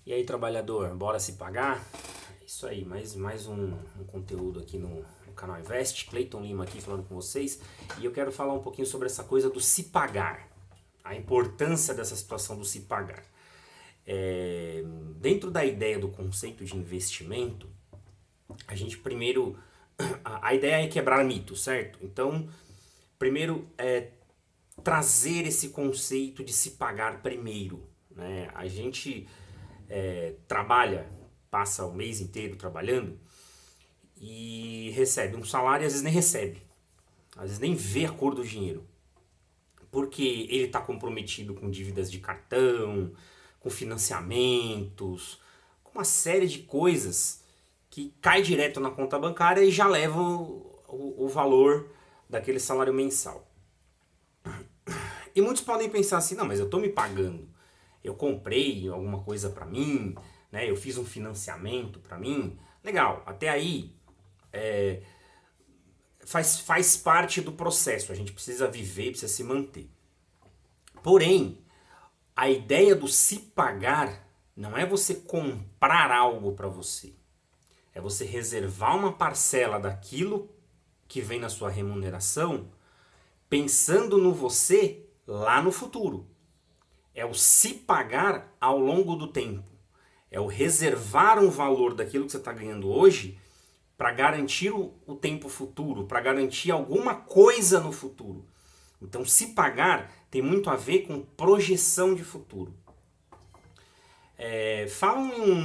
E aí, trabalhador, bora se pagar? É isso aí, mais um conteúdo aqui no canal Invest. Cleiton Lima aqui falando com vocês. E eu quero falar um pouquinho sobre essa coisa do se pagar. A importância dessa situação do se pagar. Dentro da ideia do conceito de investimento, a gente primeiro... A ideia é quebrar mitos, certo? Então, primeiro trazer esse conceito de se pagar primeiro, né? A gente trabalha, passa o mês inteiro trabalhando e recebe um salário e às vezes nem recebe, às vezes nem vê a cor do dinheiro, porque ele está comprometido com dívidas de cartão, com financiamentos, com uma série de coisas que cai direto na conta bancária e já leva o valor daquele salário mensal. E muitos podem pensar assim, não, mas eu estou me pagando, eu comprei alguma coisa para mim, né? Eu fiz um financiamento para mim, legal, até aí faz parte do processo, a gente precisa viver, precisa se manter. Porém, a ideia do se pagar não é você comprar algo para você, é você reservar uma parcela daquilo que vem na sua remuneração pensando no você lá no futuro. É o se pagar ao longo do tempo. É o reservar um valor daquilo que você está ganhando hoje para garantir o tempo futuro, para garantir alguma coisa no futuro. Então, se pagar tem muito a ver com projeção de futuro. Falam em um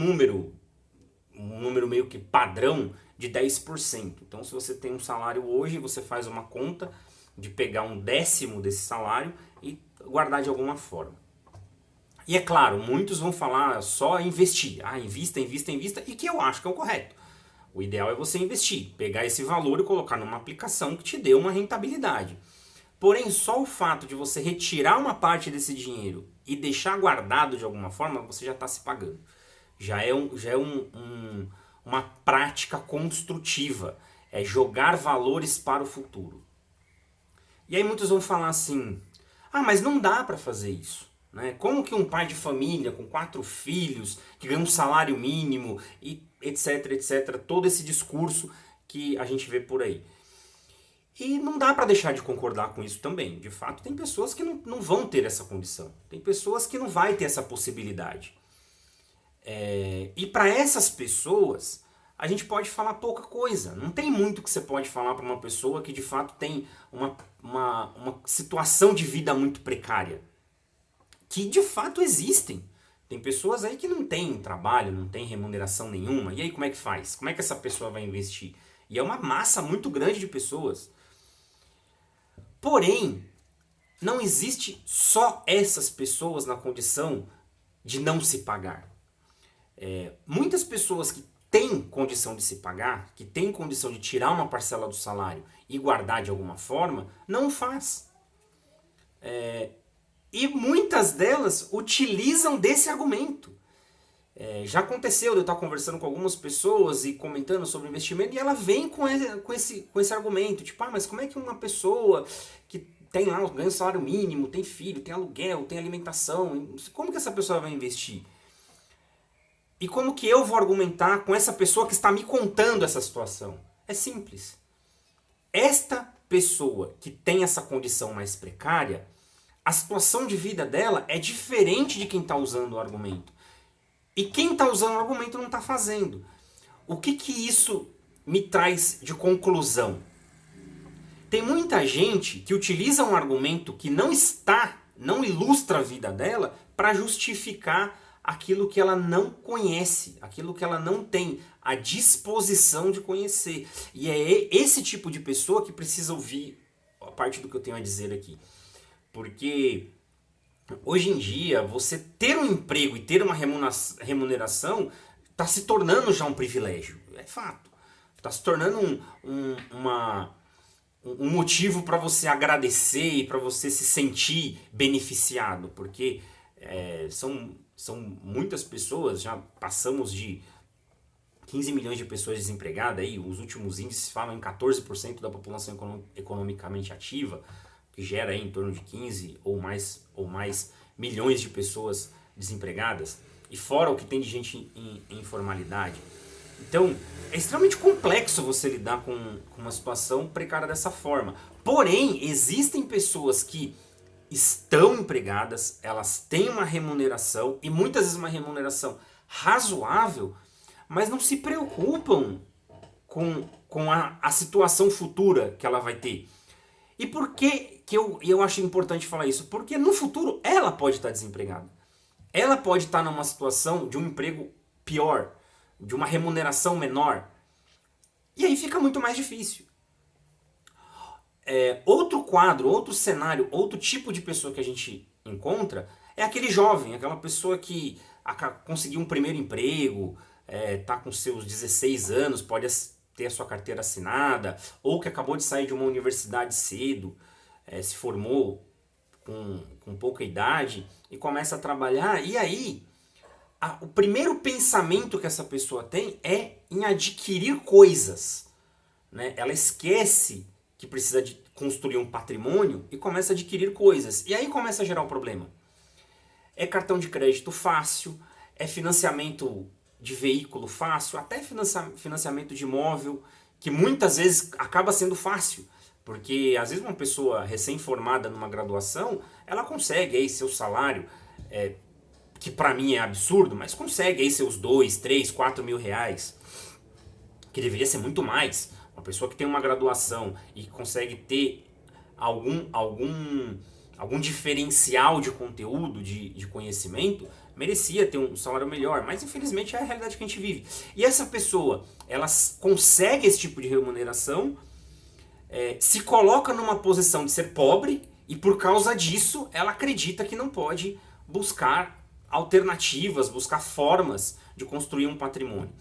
número meio que padrão de 10%. Então, se você tem um salário hoje, você faz uma conta de pegar um décimo desse salário e guardar de alguma forma. E é claro, muitos vão falar só investir. Ah, invista, invista, invista, e que eu acho que é o correto. O ideal é você investir, pegar esse valor e colocar numa aplicação que te dê uma rentabilidade. Porém, só o fato de você retirar uma parte desse dinheiro e deixar guardado de alguma forma, você já está se pagando. Já é uma prática construtiva. É jogar valores para o futuro. E aí muitos vão falar assim, ah, mas não dá para fazer isso. Né? Como que um pai de família com 4 filhos, que ganha um salário mínimo, e etc, etc, todo esse discurso que a gente vê por aí. E não dá para deixar de concordar com isso também. De fato, tem pessoas que não vão ter essa condição. Tem pessoas que não vai ter essa possibilidade. E para essas pessoas, a gente pode falar pouca coisa. Não tem muito que você pode falar para uma pessoa que de fato tem uma situação de vida muito precária. Que de fato existem. Tem pessoas aí que não têm trabalho, não têm remuneração nenhuma. E aí como é que faz? Como é que essa pessoa vai investir? E é uma massa muito grande de pessoas. Porém, não existe só essas pessoas na condição de não se pagar. Muitas pessoas que têm condição de se pagar, que têm condição de tirar uma parcela do salário e guardar de alguma forma, não faz. E muitas delas utilizam desse argumento. Já aconteceu de eu estar conversando com algumas pessoas e comentando sobre investimento e ela vem com esse argumento, tipo, ah, mas como é que uma pessoa que tem lá, ganha um salário mínimo, tem filho, tem aluguel, tem alimentação, como que essa pessoa vai investir? E como que eu vou argumentar com essa pessoa que está me contando essa situação? É simples. Esta pessoa que tem essa condição mais precária, a situação de vida dela é diferente de quem está usando o argumento. E quem está usando o argumento não está fazendo. O que isso me traz de conclusão? Tem muita gente que utiliza um argumento que não ilustra a vida dela para justificar aquilo que ela não conhece, aquilo que ela não tem a disposição de conhecer. E é esse tipo de pessoa que precisa ouvir a parte do que eu tenho a dizer aqui. Porque hoje em dia, você ter um emprego e ter uma remuneração está se tornando já um privilégio. É fato. Está se tornando um motivo para você agradecer e para você se sentir beneficiado. Porque são muitas pessoas, já passamos de 15 milhões de pessoas desempregadas, aí, os últimos índices falam em 14% da população economicamente ativa, que gera aí em torno de 15 ou mais milhões de pessoas desempregadas. E fora o que tem de gente em informalidade. Então, é extremamente complexo você lidar com uma situação precária dessa forma. Porém, existem pessoas que estão empregadas, elas têm uma remuneração, e muitas vezes uma remuneração razoável, mas não se preocupam com a situação futura que ela vai ter. E por que eu acho importante falar isso? Porque no futuro ela pode estar desempregada. Ela pode estar numa situação de um emprego pior, de uma remuneração menor. E aí fica muito mais difícil. Outro quadro, outro cenário, outro tipo de pessoa que a gente encontra é aquele jovem, aquela pessoa que conseguiu um primeiro emprego, está com seus 16 anos, pode ter a sua carteira assinada, ou que acabou de sair de uma universidade cedo, se formou com pouca idade e começa a trabalhar. E aí, o primeiro pensamento que essa pessoa tem é em adquirir coisas. Né? Ela esquece que precisa de construir um patrimônio e começa a adquirir coisas. E aí começa a gerar um problema. É cartão de crédito fácil, é financiamento de veículo fácil, até financiamento de imóvel, que muitas vezes acaba sendo fácil. Porque às vezes uma pessoa recém-formada numa graduação, ela consegue aí seu salário, que pra mim é absurdo, mas consegue aí seus 2, 3, 4 mil reais, que deveria ser muito mais. Uma pessoa que tem uma graduação e consegue ter algum diferencial de conteúdo, de conhecimento, merecia ter um salário melhor, mas infelizmente é a realidade que a gente vive. E essa pessoa, ela consegue esse tipo de remuneração, se coloca numa posição de ser pobre e por causa disso ela acredita que não pode buscar alternativas, buscar formas de construir um patrimônio.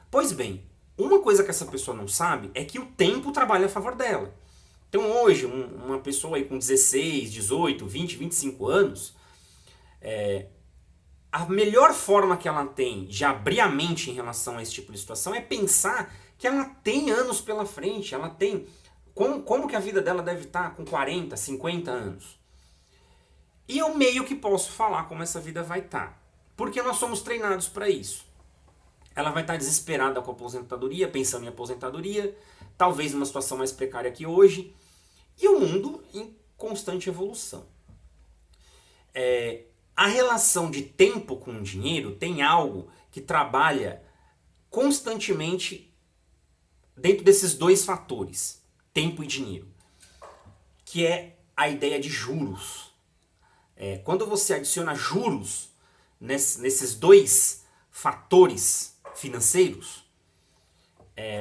Pois bem, uma coisa que essa pessoa não sabe é que o tempo trabalha a favor dela. Então hoje, uma pessoa aí com 16, 18, 20, 25 anos, a melhor forma que ela tem de abrir a mente em relação a esse tipo de situação é pensar que ela tem anos pela frente, ela tem... Como que a vida dela deve estar com 40, 50 anos? E eu meio que posso falar como essa vida vai estar. Porque nós somos treinados para isso. Ela vai estar desesperada com a aposentadoria, pensando em aposentadoria, talvez numa situação mais precária que hoje, e o mundo em constante evolução. A relação de tempo com o dinheiro tem algo que trabalha constantemente dentro desses dois fatores, tempo e dinheiro, que é a ideia de juros. Quando você adiciona juros nesses dois fatores financeiros,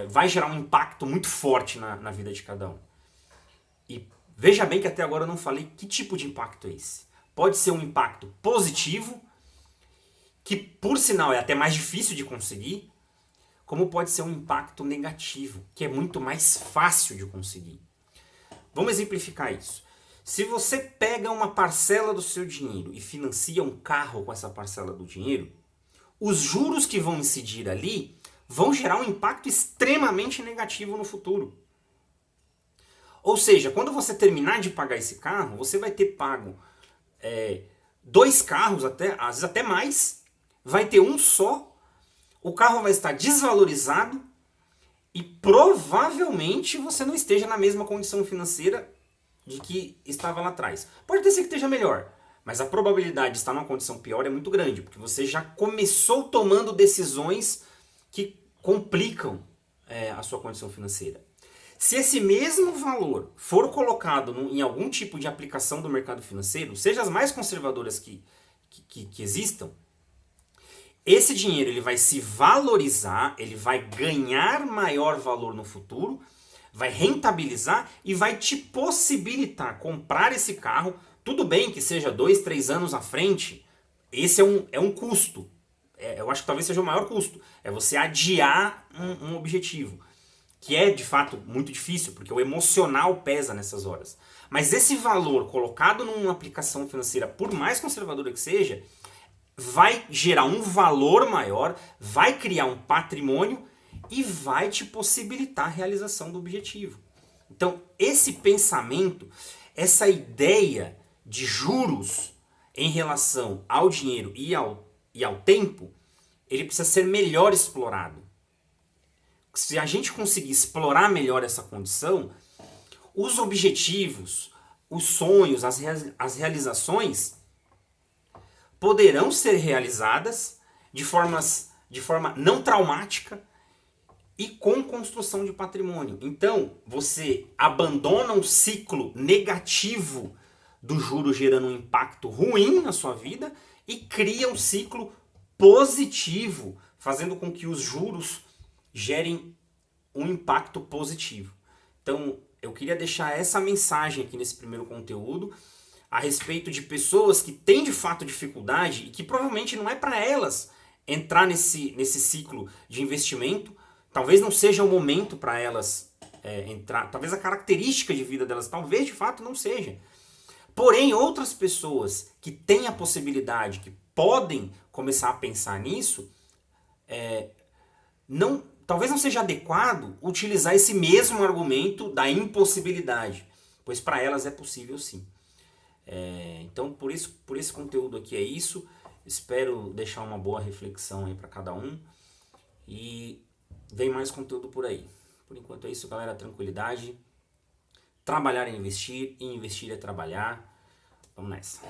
vai gerar um impacto muito forte na vida de cada um. E veja bem que até agora eu não falei que tipo de impacto é esse. Pode ser um impacto positivo, que por sinal é até mais difícil de conseguir, como pode ser um impacto negativo, que é muito mais fácil de conseguir. Vamos exemplificar isso. Se você pega uma parcela do seu dinheiro e financia um carro com essa parcela do dinheiro, os juros que vão incidir ali vão gerar um impacto extremamente negativo no futuro. Ou seja, quando você terminar de pagar esse carro, você vai ter pago 2 carros, às vezes até mais, vai ter um só, o carro vai estar desvalorizado e provavelmente você não esteja na mesma condição financeira de que estava lá atrás. Pode ter sido que esteja melhor, mas a probabilidade de estar numa condição pior é muito grande, porque você já começou tomando decisões que complicam a sua condição financeira. Se esse mesmo valor for colocado em algum tipo de aplicação do mercado financeiro, seja as mais conservadoras que existam, esse dinheiro ele vai se valorizar, ele vai ganhar maior valor no futuro, vai rentabilizar e vai te possibilitar comprar esse carro. Tudo bem que seja 2, 3 anos à frente, esse é um custo. Eu acho que talvez seja o maior custo. É você adiar um objetivo, que é de fato muito difícil, porque o emocional pesa nessas horas. Mas esse valor colocado numa aplicação financeira, por mais conservadora que seja, vai gerar um valor maior, vai criar um patrimônio e vai te possibilitar a realização do objetivo. Então, esse pensamento, essa ideia de juros em relação ao dinheiro e ao tempo, ele precisa ser melhor explorado. Se a gente conseguir explorar melhor essa condição, os objetivos, os sonhos, as realizações poderão ser realizadas de forma não traumática e com construção de patrimônio. Então, você abandona um ciclo negativo do juro gerando um impacto ruim na sua vida e cria um ciclo positivo, fazendo com que os juros gerem um impacto positivo. Então, eu queria deixar essa mensagem aqui nesse primeiro conteúdo a respeito de pessoas que têm de fato dificuldade e que provavelmente não é para elas entrar nesse ciclo de investimento. Talvez não seja o momento para elas entrar, talvez a característica de vida delas, talvez de fato não seja. Porém, outras pessoas que têm a possibilidade, que podem começar a pensar nisso, talvez não seja adequado utilizar esse mesmo argumento da impossibilidade, pois para elas é possível sim. Então, por esse conteúdo aqui é isso. Espero deixar uma boa reflexão aí para cada um. E vem mais conteúdo por aí. Por enquanto é isso, galera. Tranquilidade. Trabalhar é investir, e investir é trabalhar. Vamos nessa.